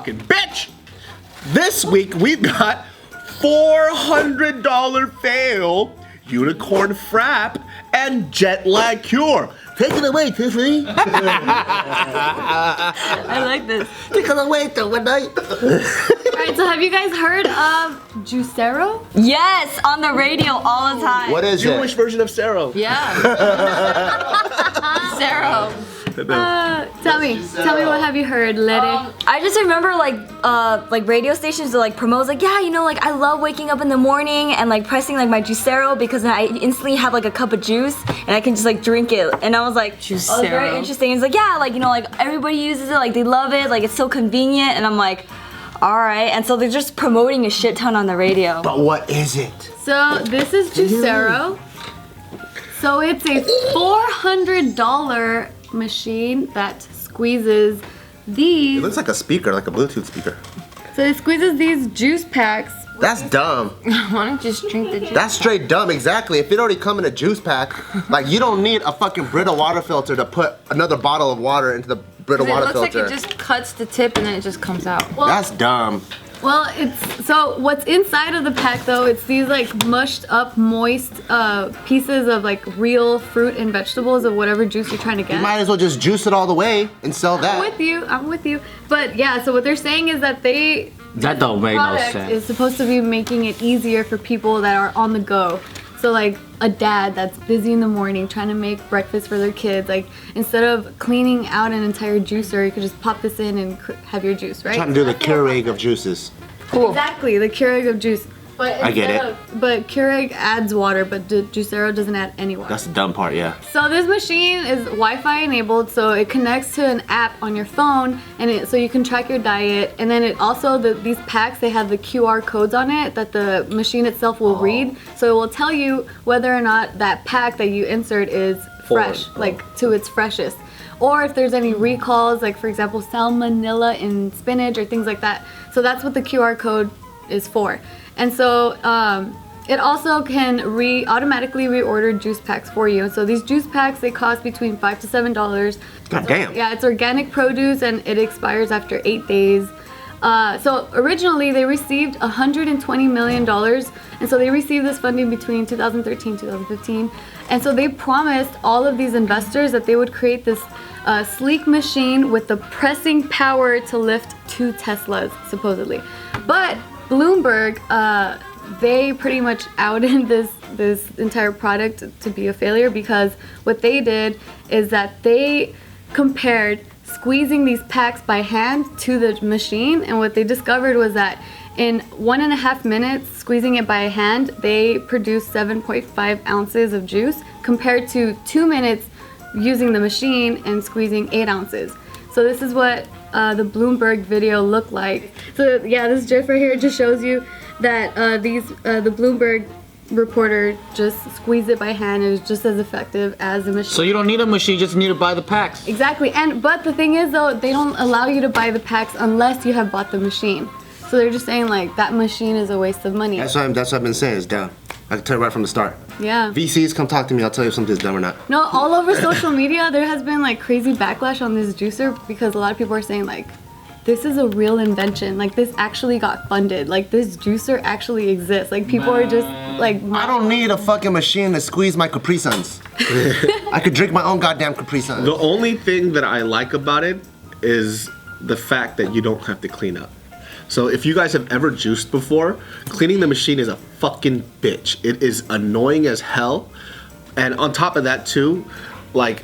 talking, bitch. This week we've got $400 fail, unicorn Frapp, and jet lag cure. Take it away, Tiffany. I like this. Take it away, Antoinette. Alright, so have you guys heard of Juicero? Yes, on the radio all the time. What is Jewish it? version of Sero. Yeah. Juicero. Tell me what have you heard, lady? I just remember like radio stations that like promotes like, yeah, you know, like I love waking up in the morning and like pressing like my Juicero because then I instantly have like a cup of juice and I can just like drink it. And I was like, Juicero. oh, it's very interesting. It's like, yeah, like, you know, like everybody uses it, like they love it, like it's so convenient. And I'm like, all right. And so they're just promoting a shit ton on the radio. But what is it? So this is Juicero. So it's a $400 machine that squeezes these. It looks like a speaker, like a Bluetooth speaker. So it squeezes these juice packs. That's dumb. Why don't you just drink the juice? That's straight dumb, exactly. If it already come in a juice pack, like you don't need a fucking Brita water filter to put another bottle of water into the Brita water filter. It looks like it just cuts the tip and then it just comes out. Well, that's dumb. Well, so what's inside of the pack though, it's these like mushed up, moist pieces of like real fruit and vegetables of whatever juice you're trying to get. You might as well just juice it all the way and sell that. I'm with you. But yeah, so what they're saying is that that don't make no sense. Is supposed to be making it easier for people that are on the go. So like a dad that's busy in the morning trying to make breakfast for their kids, like instead of cleaning out an entire juicer, you could just pop this in and have your juice, right? Trying to do the Keurig of juices. Cool. Exactly, the Keurig of juice. But I get it. But Keurig adds water, but Juicero doesn't add any water. That's the dumb part, yeah. So this machine is Wi-Fi enabled, so it connects to an app on your phone, and so you can track your diet. And then it also these packs, they have the QR codes on it that the machine itself will read, so it will tell you whether or not that pack that you insert is fresh, like to its freshest. Or if there's any recalls, like for example salmonella in spinach or things like that. So that's what the QR code is for. And so it also can automatically reorder juice packs for you. So these juice packs, they cost between $5 to $7. God damn. Yeah, it's organic produce and it expires after 8 days. So originally they received $120 million, and so they received this funding between 2013 and 2015. And so they promised all of these investors that they would create this sleek machine with the pressing power to lift 2 Teslas, supposedly. But Bloomberg, they pretty much outed this entire product to be a failure, because what they did is that they compared squeezing these packs by hand to the machine, and what they discovered was that in 1.5 minutes squeezing it by hand, they produced 7.5 ounces of juice compared to 2 minutes using the machine and squeezing 8 ounces. So this is what the Bloomberg video looked like. So yeah, this GIF right here just shows you that the Bloomberg reporter just squeezed it by hand. It was just as effective as the machine. So you don't need a machine, you just need to buy the packs. Exactly, but the thing is though, they don't allow you to buy the packs unless you have bought the machine. So they're just saying like that machine is a waste of money. That's what I've been saying, it's dumb. I can tell you right from the start. Yeah. VCs, come talk to me, I'll tell you if something's dumb or not. No, all over social media there has been like crazy backlash on this juicer, because a lot of people are saying like, this is a real invention, like this actually got funded, like this juicer actually exists, like people are just like, I don't need a fucking machine to squeeze my Capri Suns. I could drink my own goddamn Capri Suns. The only thing that I like about it is the fact that you don't have to clean up. So if you guys have ever juiced before, cleaning the machine is a fucking bitch. It is annoying as hell. And on top of that too, like,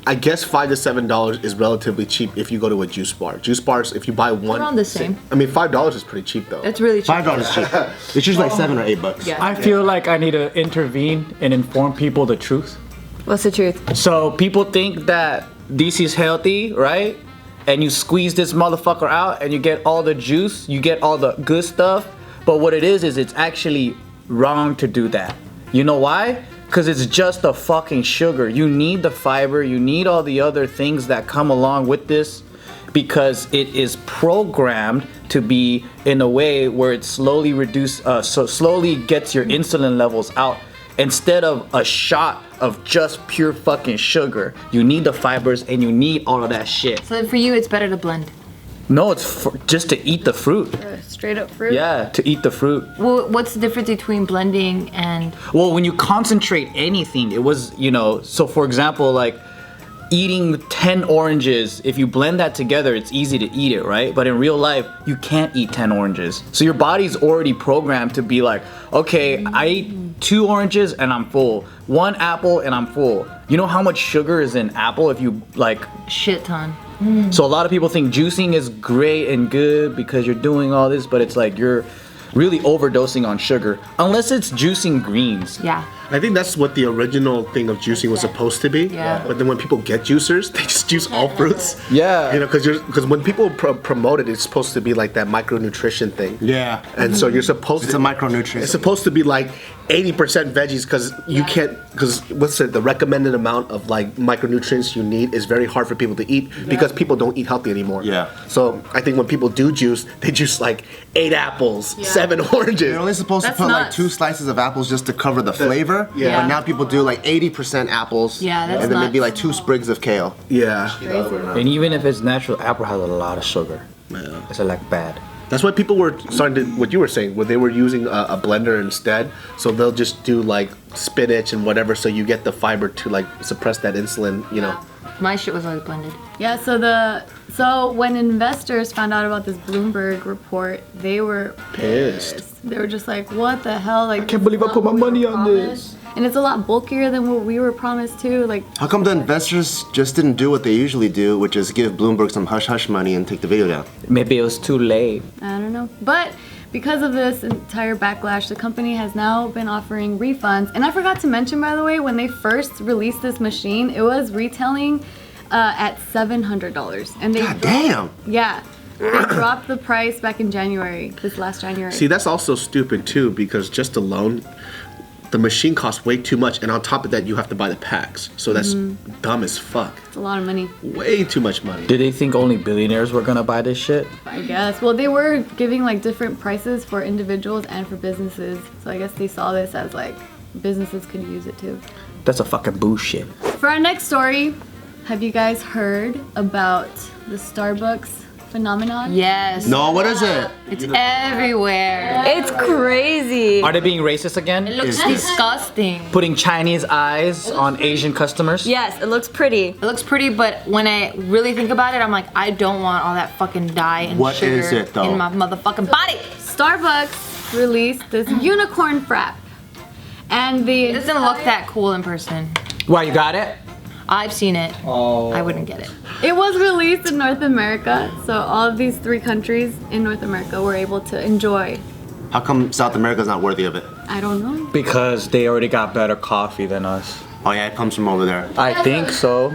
I guess $5 to $7 is relatively cheap if you go to a juice bar. Juice bars, if you buy one, around the same. I mean, $5 is pretty cheap though. It's really cheap. $5 is cheap. It's usually like $7 or $8. Yeah. I feel like I need to intervene and inform people the truth. What's the truth? So people think that DC is healthy, right? And you squeeze this motherfucker out and you get all the juice, you get all the good stuff. But what it is it's actually wrong to do that. You know why? Because it's just a fucking sugar. You need the fiber, you need all the other things that come along with this, because it is programmed to be in a way where it slowly slowly gets your insulin levels out. Instead of a shot of just pure fucking sugar, you need the fibers and you need all of that shit. So for you, it's better to blend. No, it's just to eat the fruit. Straight up fruit. Yeah, to eat the fruit. Well, what's the difference between blending and? Well, when you concentrate anything, it was, so for example, like eating 10 oranges, if you blend that together, it's easy to eat it, right? But in real life, you can't eat 10 oranges. So your body's already programmed to be like, okay, I ate 2 oranges and I'm full. 1 apple and I'm full. You know how much sugar is in apple if you like... Shit ton. So a lot of people think juicing is great and good because you're doing all this, but it's like you're really overdosing on sugar. Unless it's juicing greens. Yeah. I think that's what the original thing of juicing was supposed to be. Yeah. But then when people get juicers, they just juice all fruits. Yeah. Because when people promote it, it's supposed to be like that micronutrition thing. Yeah. And so you're supposed It's to. a micronutrient. It's supposed to be like 80% veggies because you can't. Because what's it? The recommended amount of like micronutrients you need is very hard for people to eat because people don't eat healthy anymore. Yeah. So I think when people do juice, they juice like 8 apples, 7 oranges. You're only supposed That's to put like nuts. 2 slices of apples just to cover the flavor. Yeah. But now people do like 80% apples. Yeah, that's and then maybe nuts. like 2 sprigs of kale. Yeah. And even if it's natural, apple has a lot of sugar. Yeah. It's like bad. That's why people were starting to, what you were saying, where they were using a blender instead. So they'll just do like spinach and whatever, so you get the fiber to like suppress that insulin, My shit was always blended. Yeah, so when investors found out about this Bloomberg report, they were Pissed. They were just like, what the hell? Like, I can't believe I put my money on this. And it's a lot bulkier than what we were promised too. Like, How come the investors just didn't do what they usually do, which is give Bloomberg some hush-hush money and take the video down? Maybe it was too late. I don't know. But because of this entire backlash, the company has now been offering refunds. And I forgot to mention, by the way, when they first released this machine, it was retailing at $700. And they God damn! Yeah. They dropped the price back in January, this last January. See, that's also stupid too, because just alone, the machine costs way too much, and on top of that, you have to buy the packs. So that's dumb as fuck. It's a lot of money, Way too much money. Did they think only billionaires were gonna buy this shit? I guess. Well, they were giving like different prices for individuals and for businesses. So I guess they saw this as like businesses could use it too. That's a fucking bullshit. For our next story, have you guys heard about the Starbucks phenomenon? Yes. No, what is it? It's everywhere. It's crazy. Are they being racist again? It looks disgusting. Putting Chinese eyes on Asian customers? Yes, it looks pretty. It looks pretty, but when I really think about it, I'm like, I don't want all that fucking dye and What sugar is it, though? in my motherfucking body. Starbucks released this unicorn frap. And It doesn't look that cool in person. Why, you got it? I've seen it. Oh. I wouldn't get it. it was released in North America. So all of these 3 countries in North America were able to enjoy. How come South America's not worthy of it? I don't know. Because they already got better coffee than us. Oh yeah, it comes from over there. I think so.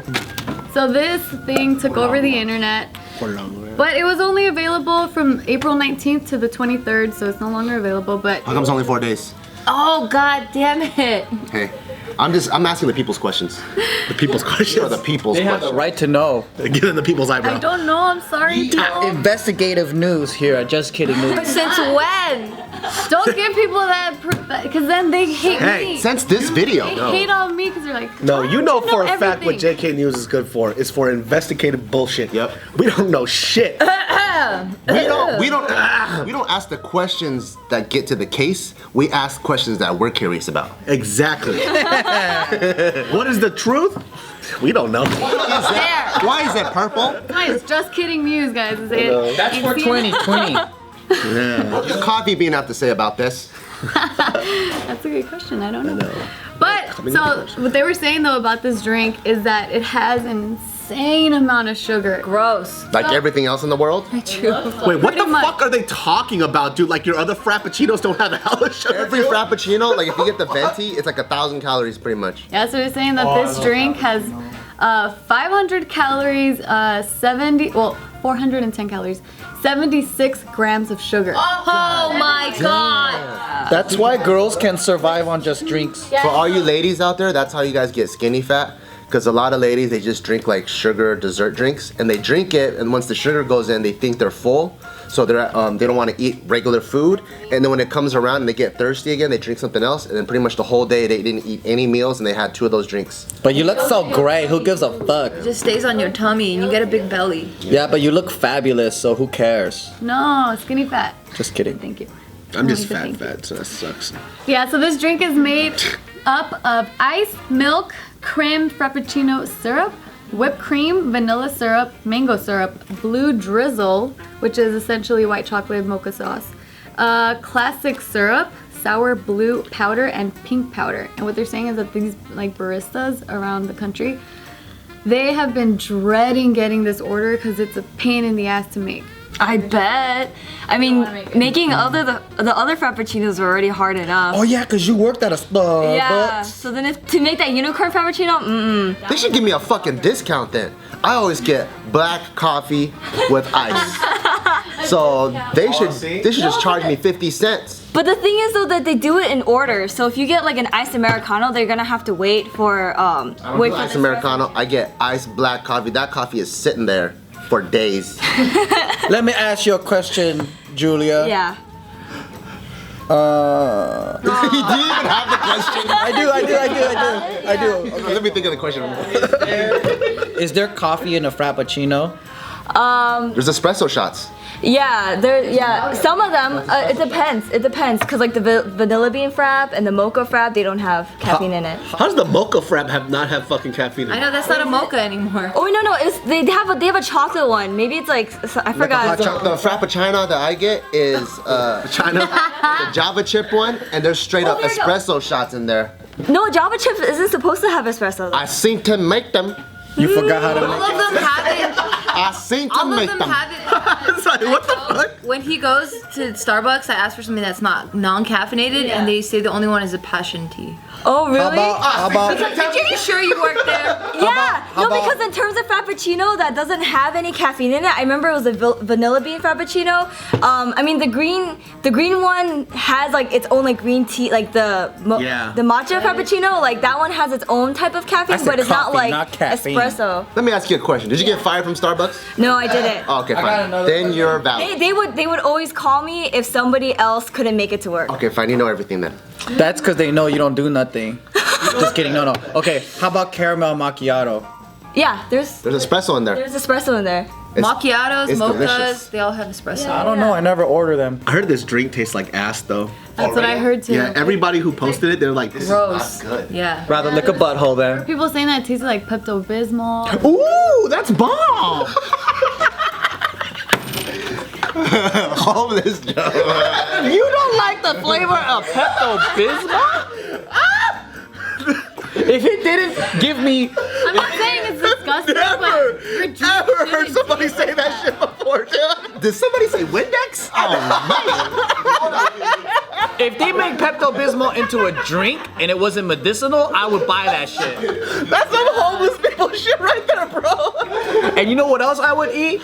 So this thing took over the internet. But it was only available from April 19th to the 23rd, so it's no longer available. But How come it's only 4 days? Oh, god damn it. Hey, I'm asking the people's questions. The people's Sure, questions. the people's They have the questions. right to know. Get in the people's eyebrow. I don't know. I'm sorry. People. Investigative news here at Just Kidding News. Since when? Don't give people that, because then they hate Hey, me. Since this video. They hate on me because they're like, No, "Why you don't know for a fact what everything?" JK News is good for. It's for investigative bullshit. Yep. We don't know shit. We don't ask the questions that get to the case. We ask questions that we're curious about. Exactly. What is the truth? We don't know. There. Why is it purple? Guys, just kidding news, guys. Is That's for 2020. What does coffee bean have to say about this? That's a good question. I don't know. But Coming so up. what they were saying though about this drink is that it has an insane amount of sugar. Gross. Like everything else in the world? True. Wait, what the Pretty much. fuck are they talking about, dude? Like your other frappuccinos don't have hella sugar. Every frappuccino, like if you get the venti, it's like 1,000 calories pretty much. Yeah, so they're saying that this drink has 500 calories, 410 calories, 76 grams of sugar. Oh my god. That's why girls can survive on just drinks. For all you ladies out there, that's how you guys get skinny fat. because a lot of ladies, they just drink like sugar dessert drinks, and they drink it, and once the sugar goes in, they think they're full, so they don't want to eat regular food, and then when it comes around and they get thirsty again, they drink something else, and then pretty much the whole day they didn't eat any meals, and they had 2 of those drinks. But you look so great. Who gives a fuck? It just stays on your tummy and you get a big belly. Yeah, but you look fabulous. So who cares? No, skinny fat. Just kidding. Thank you. I'm just Thank fat, you. so that sucks. Yeah, so this drink is made up of ice, milk, creamed frappuccino syrup, whipped cream, vanilla syrup, mango syrup, blue drizzle, which is essentially white chocolate mocha sauce, classic syrup, sour blue powder, and pink powder. And what they're saying is that these like baristas around the country, they have been dreading getting this order because it's a pain in the ass to make. I bet. I mean, making the other frappuccinos are already hard enough. Oh yeah, cause you worked at a Starbucks. Yeah. So then to make that unicorn frappuccino, They should give me a fucking discount then. I always get black coffee with ice. So they should just charge me 50 cents. But the thing is though that they do it in order. So if you get like an iced Americano, they're gonna have to wait for wait for Ice the Americano, I get iced black coffee. That coffee is sitting there for days. Let me ask you a question, Julia. Yeah. Do you even have the question? I do. Okay, let me think of the question. Is there coffee in a frappuccino? There's espresso shots. Yeah, some of them, it depends, cause like the vanilla bean frap and the mocha frap, they don't have caffeine in it. How does the mocha frap not have fucking caffeine in it? I know that's not a mocha anymore. Oh no, they have a chocolate one. Maybe it's like I forgot. The Frappuccino that I get is China? the Java chip one, and there's straight up there you go. espresso shots in there. No, Java chips isn't supposed to have espresso. I seen him make them. You forgot how to All make of them have it. I seen All him of make them them. have it. Sorry, what the fuck? When he goes to Starbucks, I ask for something that's not non-caffeinated, and they say the only one is a passion tea. Oh really? How about Are you sure you work there? Yeah, how no, about- because in terms of frappuccino that doesn't have any caffeine in it, I remember it was a vanilla bean frappuccino. I mean the green one has like its own like green tea, like the matcha frappuccino, like that one has its own type of caffeine, said but it's not coffee, like not caffeine. espresso. Let me ask you a question. Did you get fired from Starbucks? No, I didn't. Oh, okay, got fine. another Then you're valid. They would always call me if somebody else couldn't make it to work. Okay, fine. You know everything then. That's because they know you don't do nothing. Just kidding. No. Okay. How about caramel macchiato? Yeah, there's There's espresso in there. espresso in there. Macchiatos, it's mochas, delicious. they all have espresso. I don't know. I never order them. I heard this drink tastes like ass though. That's what I heard too. Yeah, everybody who posted it, they're like, this Gross. is not good. Yeah. Rather lick a butthole then. People saying that it tasted like Pepto-Bismol. Ooh, that's bomb! Homeless Joe. You don't like the flavor of Pepto-Bismol? If it didn't give me, I'm not saying it's disgusting, Never, but your juice ever heard shouldn't somebody taste say like that shit before, dude. Did somebody say Windex? Oh if they make Pepto-Bismol into a drink and it wasn't medicinal, I would buy that shit. That's some homeless people shit right there, bro. And you know what else I would eat?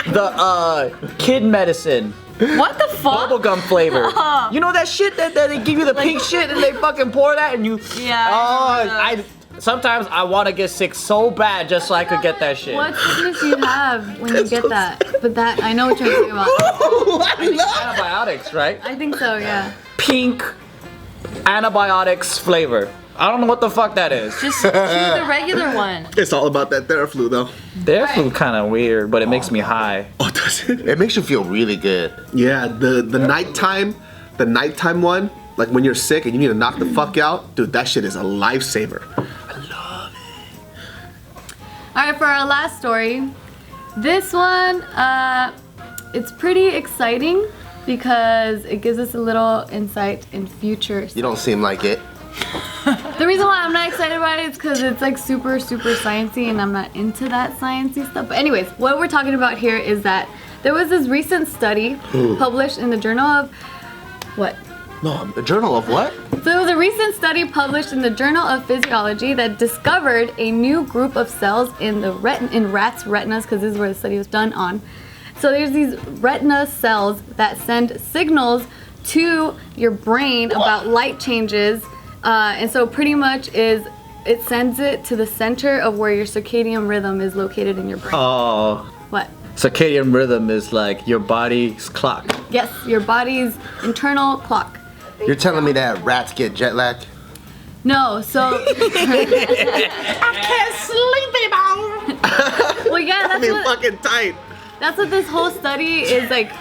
The kid medicine. What the fuck? Bubblegum flavor. You know that shit that they give you the pink shit and they fucking pour that and you. Yeah. Oh, sometimes I want to get sick so bad just so I could get that shit. What sickness do you have when you get that? But that, I know what you're talking about. Ooh, I love Antibiotics, right? I think so, yeah. Pink antibiotics flavor. I don't know what the fuck that is. Just choose the regular one. It's all about that Theraflu though. Their food kind of weird, but it makes me high. Oh, does it? It makes you feel really good. Yeah, the nighttime one, like when you're sick and you need to knock the fuck out, dude, that shit is a lifesaver. All right, for our last story, this one, it's pretty exciting because it gives us a little insight in future. You don't seem like it. The reason why I'm not excited about it is because it's like super sciencey and I'm not into that sciencey stuff. But anyways, what we're talking about here is that there was this recent study published in the journal of what? No, the journal of what? So there was a recent study published in the Journal of Physiology that discovered a new group of cells in the rats' retinas, because this is where the study was done on. So there's these retina cells that send signals to your brain about light changes, and so pretty much is it sends it to the center of where your circadian rhythm is located in your brain. Oh, What? circadian rhythm is like your body's clock. Yes, your body's internal clock. You're telling me that rats get jet lag? No, so I can't sleep anymore. well, yeah, I that's mean, what, fucking tight. that's what this whole study is like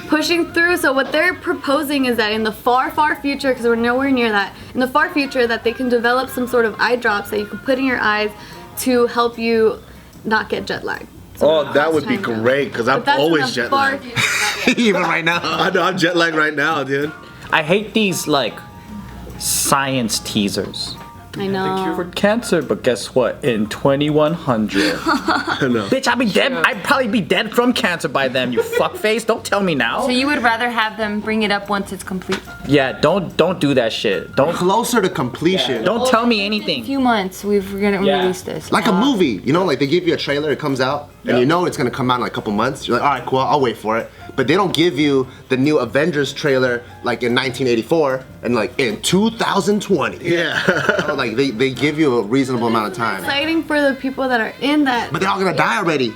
pushing through. So what they're proposing is that in the far, far future, because we're nowhere near that, in the far future, that they can develop some sort of eye drops that you can put in your eyes to help you not get jet lag. So Oh, that would be that's time. great because I'm But that's in always the jet far lagged. future. Even right now. I know I'm jet lagged right now, dude. I hate these like science teasers. I They know. cured cancer, but guess what? In 2100, I know. bitch, I'll be dead. I'd probably be dead from cancer by then. You fuckface! Don't tell me now. So you would rather have them bring it up once it's complete? Yeah, don't do that shit. Don't Closer to completion. don't tell me In a anything. few months, we're gonna Yeah. release this. Like a movie, you know, like they give you a trailer, it comes out, and you know it's gonna come out in like a couple months. You're like, all right, cool, I'll wait for it. But they don't give you the new Avengers trailer like in 1984 and like in 2020. Yeah. You know, like they give you a reasonable amount of time. Exciting for the people that are in that. But they're all gonna die already.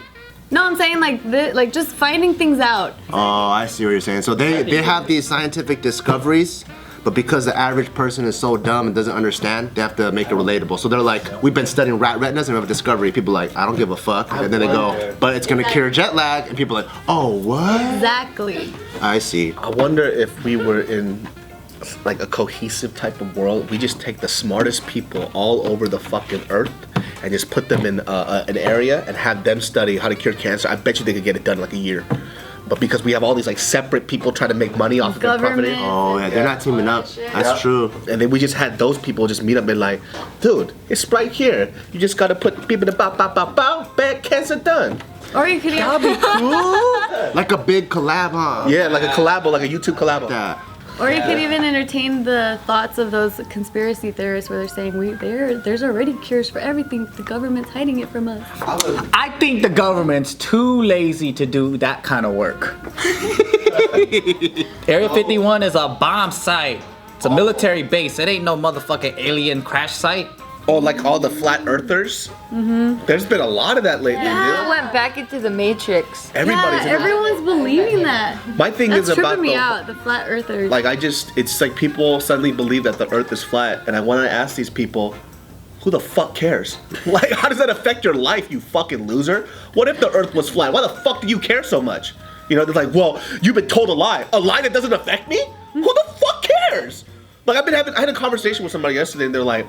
No, I'm saying like just finding things out. Oh, I see what you're saying. So they have these scientific discoveries, but because the average person is so dumb and doesn't understand, they have to make it relatable. So they're like, we've been studying rat retinas and we have a discovery. People are like, I don't give a fuck. And then they go, but it's gonna cure jet lag. And people are like, oh, what? Exactly. I see. I wonder if we were in like a cohesive type of world. We just take the smartest people all over the fucking earth and just put them in an area and have them study how to cure cancer. I bet you they could get it done in like a year. But because we have all these like separate people trying to make money off of their property, Government. Oh, yeah, they're not teaming up. That's true. and then we just had those people just meet up and like, dude, it's right here. You just gotta put people to bow, bow, bow, bow, bad cancer done. Or you could even, Like a big collab, huh? Yeah, like a collabo, like a YouTube collabo. That. or you could even entertain the thoughts of those conspiracy theorists where they're saying there's already cures for everything. The government's hiding it from us. I think the government's too lazy to do that kind of work. Area 51 is a bomb site. It's a military base. It ain't no motherfucking alien crash site. Oh, like all the flat earthers? Mm-hmm. There's been a lot of that lately, People dude. went back into the Matrix. Everybody's Yeah, everyone's believing that. My thing That's is tripping about me the, out. The flat earthers. like it's like people suddenly believe that the earth is flat, and I want to ask these people, who the fuck cares? Like, how does that affect your life, you fucking loser? What if the earth was flat? Why the fuck do you care so much? You know, they're like, well, you've been told a lie that doesn't affect me? Who the fuck cares? Like, I had a conversation with somebody yesterday, and they're like,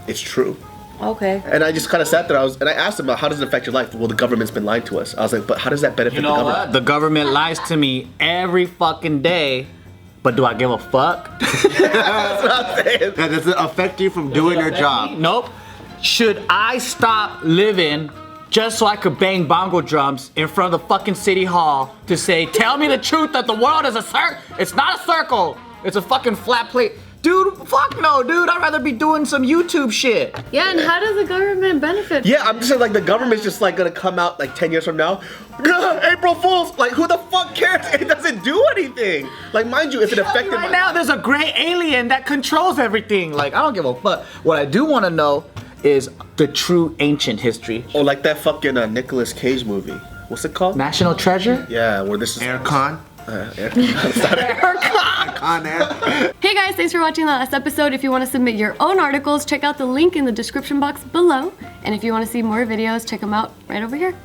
it's true. Okay. And I just kind of sat there, and I asked them, how does it affect your life? Well, the government's been lying to us. I was like, but how does that benefit You the know government? what? The government lies to me every fucking day. But do I give a fuck? That's what I'm saying. That doesn't affect you from doing your job. Nope. Should I stop living just so I could bang bongo drums in front of the fucking city hall to say, tell me the truth that the world is a circle? It's not a circle. It's a fucking flat plate. Dude, fuck no, dude. I'd rather be doing some YouTube shit. yeah, and how does the government benefit? Yeah, I'm just saying, like, the government's just, like, gonna come out, like, 10 years from now. April Fools! Like, who the fuck cares? It doesn't do anything. Like, mind you, if it affected Right now, there's a gray alien that controls everything. Like, I don't give a fuck. What I do want to know is the true ancient history. Oh, like that fucking Nicolas Cage movie. What's it called? National Treasure? Yeah, where this is... Aircon. Con Air. Hey guys, thanks for watching the last episode. If you want to submit your own articles, check out the link in the description box below. And if you want to see more videos, check them out right over here.